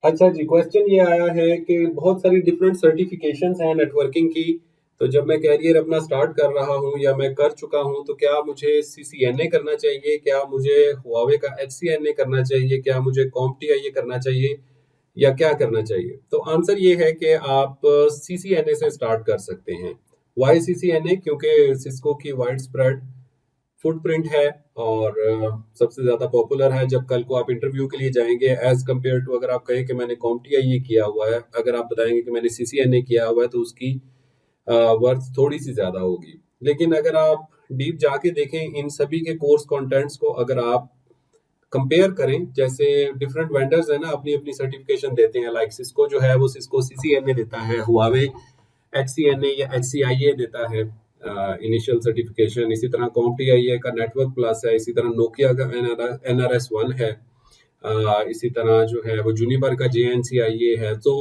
अच्छा जी, क्वेश्चन ये आया है कि बहुत सारी डिफरेंट सर्टिफिकेशंस हैं नेटवर्किंग की, तो जब मैं करियर अपना स्टार्ट कर रहा हूँ या मैं कर चुका हूँ, तो क्या मुझे सीसीएनए करना चाहिए? क्या मुझे हुआवे का एचसीएनए करना चाहिए? क्या मुझे कॉम्पटीआईए करना चाहिए या क्या करना चाहिए? तो आंसर ये है कि आप सीसीएनए से स्टार्ट कर सकते हैं। Why CCNA? क्योंकि सिस्को की वाइड स्प्रेड फुटप्रिंट है और सबसे ज़्यादा पॉपुलर है जब कल को आप इंटरव्यू के लिए जाएँगे एज़ कम्पेयर टू अगर आप कहें कि मैंने CompTIA किया हुआ है, अगर आप बताएँगे कि मैंने CCNA किया हुआ है तो उसकी वर्थ थोड़ी-सी ज़्यादा होगी। लेकिन अगर आप डीप जाके देखें इन सभी के कोर्स कंटेंट्स को अगर आप कंपेयर करें, जैसे डिफरेंट वेंडर्स हैं ना अपनी-अपनी सर्टिफिकेशन देते हैं लाइक सिस्को जो है वो सिस्को CCNA देता है, हुआवे HCNA या HCIA देता है इनिशियल सर्टिफिकेशन। इसी तरह CompTIA का नेटवर्क प्लस है, इसी तरह नोकिया का NRS1 है, इसी तरह जो है वो जूनिपर का JNCIA है। तो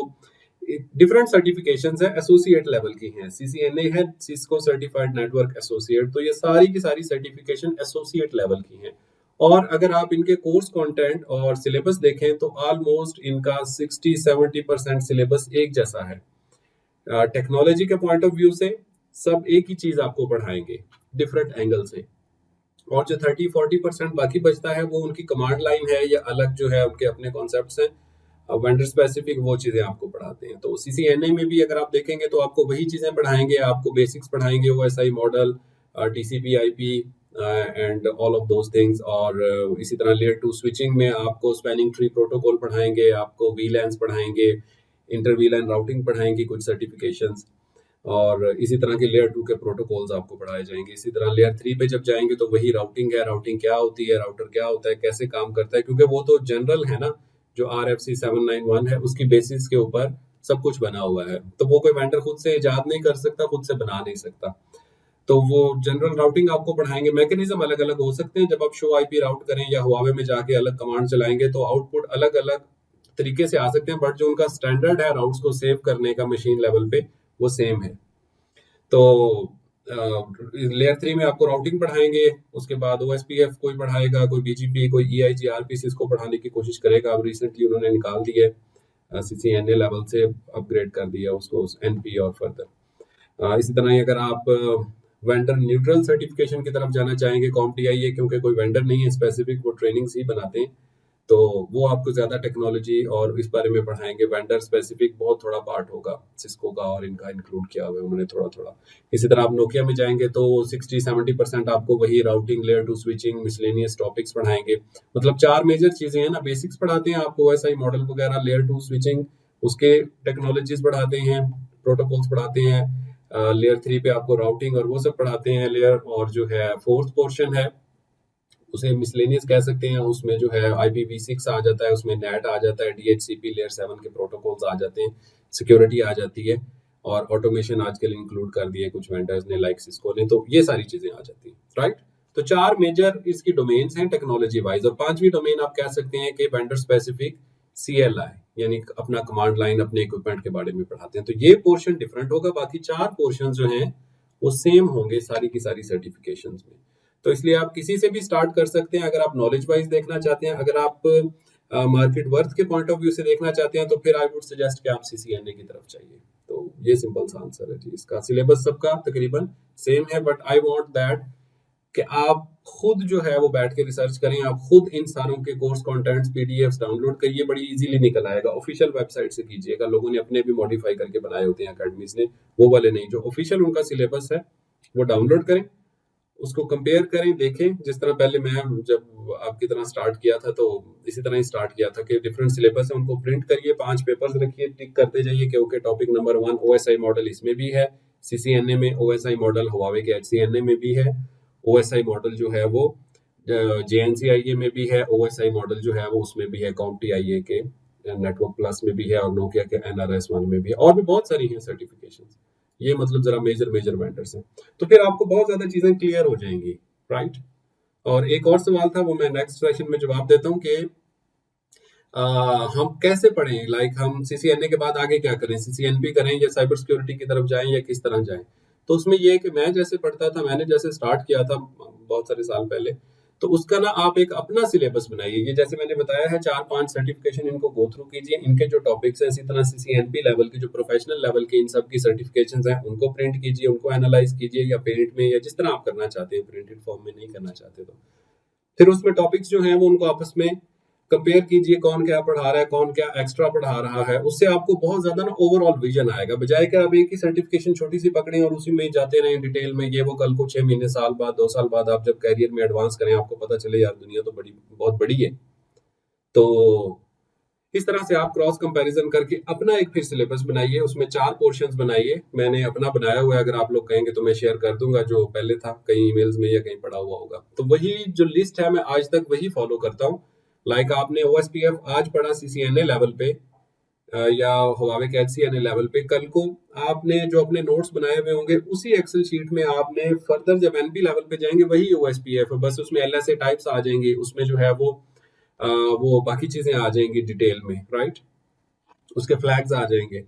डिफरेंट सर्टिफिकेशंस है, एसोसिएट लेवल की हैं। CCNA है सिस्को सर्टिफाइड नेटवर्क एसोसिएट, तो ये सारी की सारी सर्टिफिकेशन एसोसिएट लेवल की हैं। और अगर आप इनके कोर्स कंटेंट और सिलेबस देखें तो ऑलमोस्ट इनका 60-70% सिलेबस एक जैसा है। टेक्नोलॉजी के पॉइंट ऑफ व्यू से सब एक ही चीज आपको पढ़ाएंगे डिफरेंट एंगल से, और जो 30-40% बाकी बचता है वो उनकी कमांड लाइन है या अलग जो है उनके अपने कॉन्सेप्ट्स हैं, वेंडर स्पेसिफिक वो चीजें आपको पढ़ाते हैं। तो सीसीएनए में भी अगर आप देखेंगे तो आपको वही चीजें पढ़ाएंगे, आपको बेसिक्स पढ़ाएंगे, OSI model, TCP IP and all of those things. और इसी तरह लेयर 2 स्विचिंग में आपको स्पैनिंग ट्री प्रोटोकॉल पढ़ाएंगे, आपको वीलैन्स पढ़ाएंगे, इंटर वीलैन राउटिंग पढ़ाएंगे कुछ सर्टिफिकेशंस, और इसी तरह के लेयर 2 के प्रोटोकॉल्स आपको पढ़ाए जाएंगे। इसी तरह लेयर 3 पे जब जाएंगे तो वही राउटिंग है, राउटिंग क्या होती है, राउटर क्या होता है, कैसे काम करता है, क्योंकि वो तो जनरल है ना, जो RFC 791 है उसकी बेसिस के ऊपर सब कुछ बना हुआ है, तो वो कोई वेंडर खुद से इजाद नहीं कर सकता, खुद से बना नहीं सकता। तो वो जनरल राउटिंग आपको पढ़ाएंगे। मैकेनिज्म अलग अलग हो सकते हैं, जब आप शो आईपी राउट करें या हुआवे में जाके अलग कमांड चलाएंगे तो आउटपुट अलग अलग तरीके से आ सकते हैं, बट जो उनका स्टैंडर्ड है राउट्स को सेव करने का मशीन लेवल पे वो सेम है। तो लेयर 3 में आपको राउटिंग पढ़ाएंगे, उसके बाद ओएसपीएफ कोई पढ़ाएगा, कोई बीजीपी, कोई ईआईजी आरपीसी इसको पढ़ाने की कोशिश करेगा। अब रिसेंटली उन्होंने निकाल दिए, सीसीएनए लेवल से अपग्रेड कर दिया उसको एनपी और फर्दर। इसी तरह अगर आप वेंडर न्यूट्रल सर्टिफिकेशन की तरफ जाना चाहेंगे CompTIA, क्योंकि कोई वेंडर नहीं है स्पेसिफिक, वो ट्रेनिंग्स ही बनाते हैं, तो वो आपको ज़्यादा टेक्नोलॉजी और इस बारे में पढ़ाएंगे। वेंडर स्पेसिफिक बहुत थोड़ा पार्ट होगा सिस्को का, और इनका इंक्लूड किया हुआ है उन्होंने थोड़ा थोड़ा। इसी तरह आप नोकिया में जाएंगे तो 60-70% आपको वही routing, layer 2 switching, miscellaneous topics पढ़ाएंगे। मतलब 4 मेजर चीज़ें हैं ना, बेसिक्स पढ़ाते हैं आपको, ओएसआई मॉडल वगैरह, लेयर 2 स्विचिंग, उसके टेक्नोलॉजीज पढ़ाते हैं, प्रोटोकॉल्स पढ़ाते हैं, लेयर 3 पे आपको राउटिंग और वो सब पढ़ाते हैं लेयर, और जो है फोर्थ पोर्शन है उसे मिसलेनियस कह सकते हैं, उसमें जो है IPv6 आ जाता है, उसमें नेट आ जाता है, DHCP लेयर 7 के प्रोटोकॉल्स आ जाते हैं, सिक्योरिटी आ जाती है, और ऑटोमेशन आजकल इंक्लूड कर दिए कुछ वेंडर्स ने लाइक सिस्को ने, तो ये सारी चीजें आ जाती हैं, राइट। तो 4 मेजर इसकी डोमेन्स हैं टेक्नोलॉजी वाइज, और 5वीं डोमेन आप कह सकते हैं कि वेंडर स्पेसिफिक CLI, यानी अपना कमांड लाइन, अपने इक्विपमेंट के बारे में पढ़ाते हैं। तो ये पोर्शन डिफरेंट होगा, बाकी 4 पोर्शन जो हैं वो सेम होंगे सारी की सारी सर्टिफिकेशंस में। तो इसलिए आप किसी से भी स्टार्ट कर सकते हैं। अगर आप नॉलेज वाइज देखना चाहते हैं, अगर आप मार्केट वर्थ के पॉइंट ऑफ व्यू से देखना चाहते हैं, तो फिर आई वुड सजेस्ट कि आप CCNA की तरफ जाइए। तो ये सिंपल सा आंसर है जी। इसका सिलेबस सबका तकरीबन सेम है, बट आई वांट दैट कि आप खुद जो है वो बैठ के रिसर्च करें, आप खुद इन सारों के कोर्स कंटेंट्स पीडीएफ्स डाउनलोड करिए, बड़ी इजीली निकल आएगा। ऑफिशियल वेबसाइट से कीजिएगा, लोगों ने अपने भी मॉडिफाई करके बनाए होते हैं अकेडमीज ने, वो वाले नहीं। जो ऑफिशियल उनका सिलेबस है वो डाउनलोड करें, उसको कंपेयर करें, देखें। जिस तरह पहले मैं जब आपकी तरह स्टार्ट किया था तो इसी तरह ही स्टार्ट किया था कि डिफरेंट सिलेबस है, उनको प्रिंट करिए, 5 पेपर्स रखिए, टिक करते जाइए कि okay topic number 1 OSI model इसमें भी है, सीसीएनए में ओएसआई मॉडल हुआवे के एचसीएनए में भी है, ओएसआई मॉडल जो है वो जेएनसीआईए में भी है, ओएसआई मॉडल जो है वो उसमें भी है, कॉम्पटीआईए के नेटवर्क प्लस में भी है, और नोकिया के NRS1 में भी है, और भी बहुत सारी हैं सर्टिफिकेशंस। ये मतलब जरा मेजर मेजर वेंडर्स हैं, तो फिर आपको बहुत ज्यादा चीजें क्लियर हो जाएंगी, राइट। और एक और सवाल था, वो मैं नेक्स्ट सेशन में जवाब देता हूँ कि हम कैसे पढ़ें, लाइक हम सीसीएनए के बाद आगे क्या करें, सीसीएनपी करें या साइबर सिक्योरिटी की तरफ जाएं या किस तरह जाएं। तो उसमें ये है कि मैं जैसे पढ़ता था, मैंने जैसे स्टार्ट किया था बहुत सारे साल पहले, तो उसका ना आप एक अपना सिलेबस बनाइए। ये जैसे मैंने बताया है 4-5 सर्टिफिकेशन इनको गो थ्रू कीजिए, इनके जो टॉपिक्स हैं, इसी तरह सीसीएनपी लेवल की जो प्रोफेशनल लेवल की इन सब की सर्टिफिकेशंस हैं उनको प्रिंट कीजिए, उनको एनालाइज कीजिए या पेंट में या जिस तरह आप करना चाहते हैं, प्रिंटेड फॉर्म में नहीं करना चाहते तो फिर उसमें टॉपिक्स जो हैं वो उनको आपस में कंपेयर कीजिए, कौन क्या पढ़ा रहा है, कौन क्या एक्स्ट्रा पढ़ा रहा है। उससे आपको बहुत ज्यादा ना ओवरऑल विजन आएगा, बजाय कि आप एक ही सर्टिफिकेशन छोटी सी पकड़ें और उसी में ही जाते रहें डिटेल में, ये वो कल को 6 महीने, साल बाद, 2 साल बाद आप जब कैरियर में एडवांस करें आपको पता चले यार दुनिया तो बड़ी बहुत बड़ी है। तो इस तरह से आप क्रॉस कंपैरिजन करके अपना एक फिर सिलेबस बनाइए, उसमें 4 पोर्शंस बनाइए। मैंने अपना बनाया हुआ है, अगर आप लोग कहेंगे तो मैं शेयर कर दूंगा, जो पहले था कहीं ईमेल्स में या कहीं पड़ा हुआ होगा। तो वही जो लिस्ट है मैं आज तक वही फॉलो करता हूँ। लाइक आपने ओएसपीएफ आज पढ़ा सीसीएनए लेवल पे या हुआवे के एचसीएनए लेवल पे, कल को आपने जो अपने नोट्स बनाए हुए होंगे उसी एक्सेल शीट में आपने फर्दर जब एनपी लेवल पे जाएंगे वही ओएसपीएफ है, बस उसमें एलएसए टाइप्स आ जाएंगे, उसमें जो है वो बाकी चीजें आ जाएंगी डिटेल में, राइट, उसके फ्लैग्स आ जाएंगे।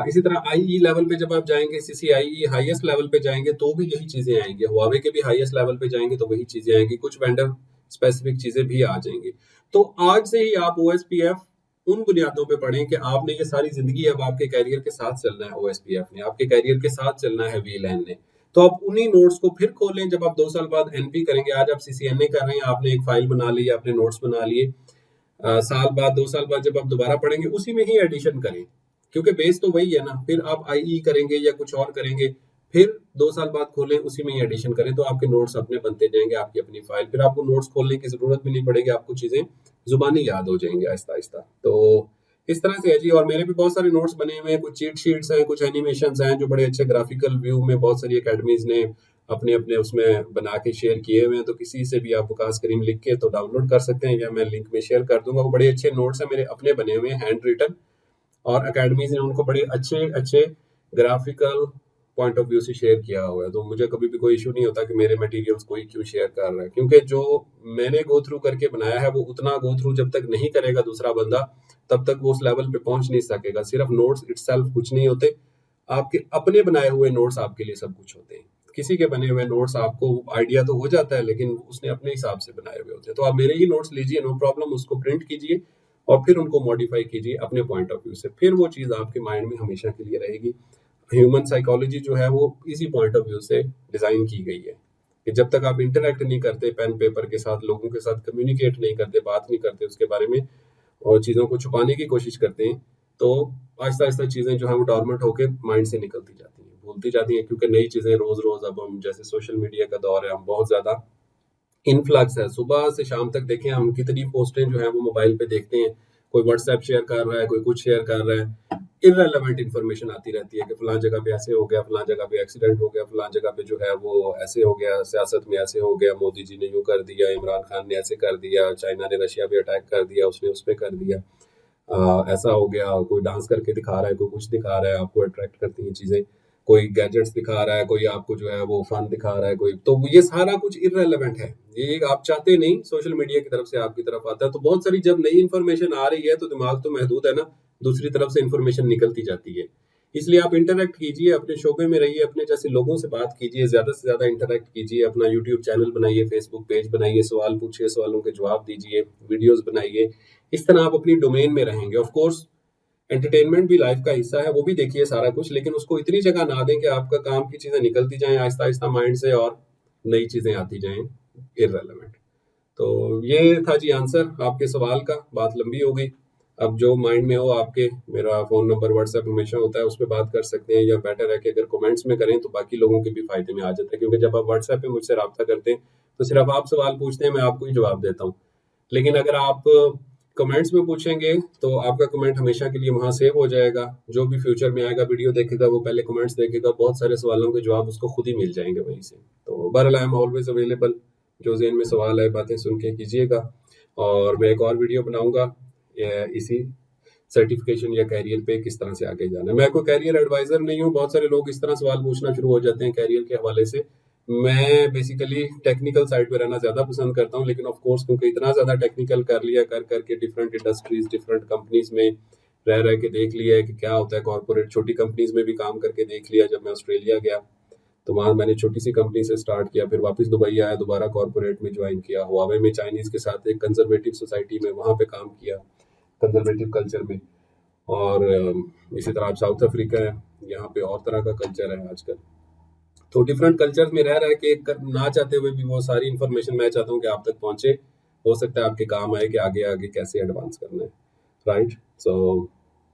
इसी तरह आईई लेवल पे जब आप जाएंगे, सीसीआईई हाईएस्ट लेवल पे जाएंगे तो भी यही चीजें आएंगी, हुआवे के भी हाईएस्ट लेवल पे जाएंगे तो वही चीजें आएंगी, कुछ वेंडर स्पेसिफिक चीजें भी आ जाएंगी। तो आज से ही आप ओएसपीएफ उन बुनियादों पे पढ़ें कि आपने ये सारी जिंदगी अब आपके कैरियर के साथ चलना है, ओएसपीएफ ने आपके कैरियर के साथ चलना है, वीएलएन ने। तो आप उन्हीं नोट्स को फिर खोलें जब आप 2 साल बाद एनपी करेंगे। आज आप सीसीएनए कर रहे हैं, आपने एक फाइल बना ली, आपने नोट्स बना लिए, साल बाद 2 साल बाद जब आप दोबारा पढ़ेंगे उसी में ही एडिशन करें, क्योंकि बेस तो वही है ना। फिर आप आईई करेंगे या कुछ और करेंगे, फिर 2 साल बाद खोलें उसी में ही एडिशन करें, तो आपके नोट्स अपने बनते जाएंगे, आपकी अपनी फाइल, फिर आपको नोट्स खोलने की जरूरत भी नहीं पड़ेगी, आपको चीजें जुबानी याद हो जाएंगी आहिस्ता आहिस्ता। तो इस तरह से है जी। और मेरे भी बहुत सारे नोट्स बने हुए हैं, कुछ चीट शीट्स हैं, कुछ एनिमेशन हैं जो बड़े अच्छे ग्राफिकल व्यू में बहुत सारी अकेडमीज ने अपने अपने उसमें बना के शेयर किए हुए हैं। तो किसी से भी आप वकास करीम लिख के तो डाउनलोड कर सकते हैं या मैं लिंक में शेयर कर दूंगा। वो बड़े अच्छे नोट्स हैं मेरे अपने बने हुए हैं, हैंड रिटन, और अकेडमीज ने उनको बड़े अच्छे अच्छे ग्राफिकल पॉइंट ऑफ व्यू से शेयर किया हुआ है। तो मुझे कभी भी कोई इशू नहीं होता कि मेरे मटेरियल्स कोई क्यों शेयर कर रहा है, क्योंकि जो मैंने गो थ्रू करके बनाया है वो उतना गो थ्रू जब तक नहीं करेगा दूसरा बंदा तब तक वो उस लेवल पे पहुंच नहीं सकेगा। सिर्फ नोट्स इटसेल्फ कुछ नहीं होते, आपके अपने बनाए हुए नोट्स आपके लिए सब कुछ होते हैं। किसी के बने हुए नोट्स आपको आइडिया तो हो जाता है लेकिन उसने अपने हिसाब से बनाए हुए होते हैं। तो आप मेरे ही नोट्स लीजिए, नो प्रॉब्लम, उसको प्रिंट कीजिए और फिर उनको मॉडिफाई कीजिए अपने पॉइंट ऑफ व्यू से, फिर वो चीज़ आपके माइंड में हमेशा के लिए रहेगी। ह्यूमन साइकोलॉजी जो है वो इसी पॉइंट ऑफ व्यू से डिजाइन की गई है कि जब तक आप इंटरेक्ट नहीं करते पेन पेपर के साथ, लोगों के साथ कम्युनिकेट नहीं करते, बात नहीं करते उसके बारे में और चीज़ों को छुपाने की कोशिश करते हैं, तो आहिस्ता आहिस्ता चीज़ें जो है वो डॉर्मेंट होकर माइंड से निकलती जाती हैं, भूलती जाती हैं, क्योंकि नई चीज़ें रोज़ रोज़, अब हम जैसे सोशल मीडिया का दौर है, हम बहुत ज़्यादा इनफ्लक्स है, सुबह से शाम तक देखें हम कितनी पोस्टें जो है वो मोबाइल पे देखते हैं, कोई व्हाट्सएप शेयर कर रहा है, कोई कुछ शेयर कर रहा है, इररेलेवेंट इन्फॉर्मेशन आती रहती है कि फलां जगह पे ऐसे हो गया, फलां जगह पे एक्सीडेंट हो गया, फलां जगह पे जो है वो ऐसे हो गया, सियासत में ऐसे हो गया, मोदी जी ने यूं कर दिया, इमरान खान ने ऐसे कर दिया, चाइना ने रशिया पे अटैक कर दिया, उसने उस पर कर दिया, ऐसा हो गया, कोई डांस करके दिखा रहा है, कोई कुछ दिखा रहा है, आपको अट्रैक्ट करती हैं चीजें, कोई गैजेट्स दिखा रहा है, कोई आपको जो है वो फन दिखा रहा है, कोई, तो ये सारा कुछ इररेलेवेंट है, ये आप चाहते नहीं सोशल मीडिया की तरफ से आपकी तरफ आता है। तो बहुत सारी जब नई इन्फॉर्मेशन आ रही है तो दिमाग तो महदूद है ना, दूसरी तरफ से इन्फॉर्मेशन निकलती जाती है। इसलिए आप इंटरेक्ट कीजिए, अपने शोबे में रहिए, अपने जैसे लोगों से बात कीजिए, ज्यादा से ज्यादा इंटरेक्ट कीजिए, अपना यूट्यूब चैनल बनाइए, फेसबुक पेज बनाइए, सवाल पूछिए, सवालों के जवाब दीजिए, वीडियोस बनाइए। इस तरह आप अपनी डोमेन में रहेंगे। ऑफ कोर्स एंटरटेनमेंट भी लाइफ का हिस्सा है, वो भी देखिए सारा कुछ, लेकिन उसको इतनी जगह ना दें कि आपका काम की चीजें निकलती जाएं आहिस्ता आहिस्ता माइंड से और नई चीजें आती जाएं इररेलेवेंट। तो ये था जी आंसर आपके सवाल का, बात लंबी हो गई। अब जो माइंड में हो आपके, मेरा फोन नंबर व्हाट्सएप हमेशा होता है, उस पर बात कर सकते हैं, या बेटर है कि अगर कमेंट्स में करें तो बाकी लोगों के भी फायदे में आ जाता है, क्योंकि जब आप व्हाट्सएप पे मुझसे रब्ता करते हैं तो सिर्फ आप सवाल पूछते हैं, मैं आपको ही जवाब देता हूँ। लेकिन अगर आप कमेंट्स में पूछेंगे तो आपका कमेंट हमेशा के लिए वहां सेव हो जाएगा, जो भी फ्यूचर में आएगा वीडियो देखेगा वो पहले कमेंट्स देखेगा, बहुत सारे सवालों के जवाब उसको खुद ही मिल जाएंगे वहीं से। तो बहरहाल आई एम ऑलवेज अवेलेबल, जो जेन में सवाल है बातें सुन के कीजिएगा। और मैं एक और वीडियो बनाऊंगा इसी सर्टिफिकेशन या कैरियर पे किस तरह से आगे जाना है। मैं कोई कैरियर एडवाइजर नहीं हूँ, बहुत सारे लोग इस तरह सवाल पूछना शुरू हो जाते हैं कैरियर के हवाले से। मैं बेसिकली टेक्निकल साइड पे रहना ज्यादा पसंद करता हूँ, लेकिन ऑफ कोर्स क्योंकि इतना ज्यादा टेक्निकल कर लिया, कर करके डिफरेंट इंडस्ट्रीज, डिफरेंट कंपनीज में रह रह के देख लिया है कि क्या होता है कॉर्पोरेट, छोटी कंपनीज में भी काम करके देख लिया जब मैं ऑस्ट्रेलिया गया। तो वहाँ मैंने छोटी सी कंपनी से स्टार्ट किया, फिर वापस दुबई आया, दोबारा कॉर्पोरेट में ज्वाइन किया, हुआवे में चाइनीज़ के साथ एक कंजर्वेटिव सोसाइटी में वहाँ पे काम किया, कंजर्वेटिव कल्चर में। और इसी तरह आप साउथ अफ्रीका है, यहाँ पे और तरह का कल्चर है आजकल। तो डिफरेंट कल्चर्स में रह के ना चाहते हुए भी वो सारी इन्फॉर्मेशन मैं चाहता हूँ कि आप तक पहुँचे। हो सकता है आपके काम आए कि आगे आगे कैसे एडवांस करना है, राइट? सो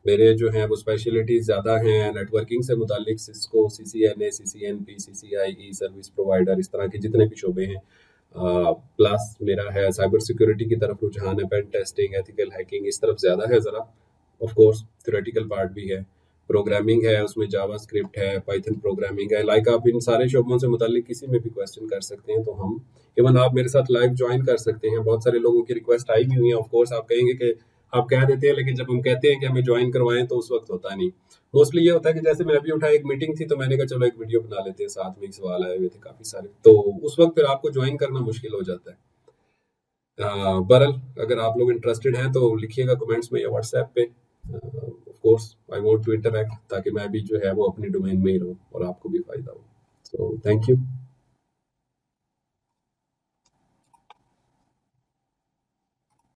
मेरे जो हैं वो स्पेशलिटीज़ ज़्यादा हैं नेटवर्किंग से मुतालिक, Cisco, CCNA, CCNP, CCIE, service provider, इस तरह के जितने भी शोबे हैं। प्लस मेरा है साइबर सिक्योरिटी की तरफ रुझान है, पेन टेस्टिंग, एथिकल हैकिंग, इस तरफ ज़्यादा है ज़रा। ऑफ कोर्स थ्योरेटिकल पार्ट भी है, प्रोग्रामिंग है, उसमें जावा स्क्रिप्ट है, पाइथन प्रोग्रामिंग है। लाइक आप इन सारे शोबों से मुतालिक किसी में भी क्वेश्चन कर सकते हैं, तो हम इवन आप मेरे साथ लाइव ज्वाइन कर सकते हैं। बहुत सारे लोगों की रिक्वेस्ट आई भी हुई है। ऑफ कोर्स आप कहेंगे कि आप कह देते हैं, लेकिन जब हम कहते हैं कि हमें ज्वाइन करवाएं तो उस वक्त होता नहीं। मोस्टली ये होता है कि जैसे मैं अभी उठा, एक मीटिंग थी तो मैंने कहा चलो एक वीडियो बना लेते हैं, साथ में ही सवाल आए हुए थे काफ़ी सारे, तो उस वक्त फिर आपको ज्वाइन करना मुश्किल हो जाता है। बहरहाल अगर आप लोग इंटरेस्टेड हैं तो लिखिएगा कमेंट्स में या व्हाट्सएप पे। Of course I want to interact, ताकि मैं भी जो है वो अपनी डोमेन में ही रहूँ और आपको भी फ़ायदा हो। So thank you.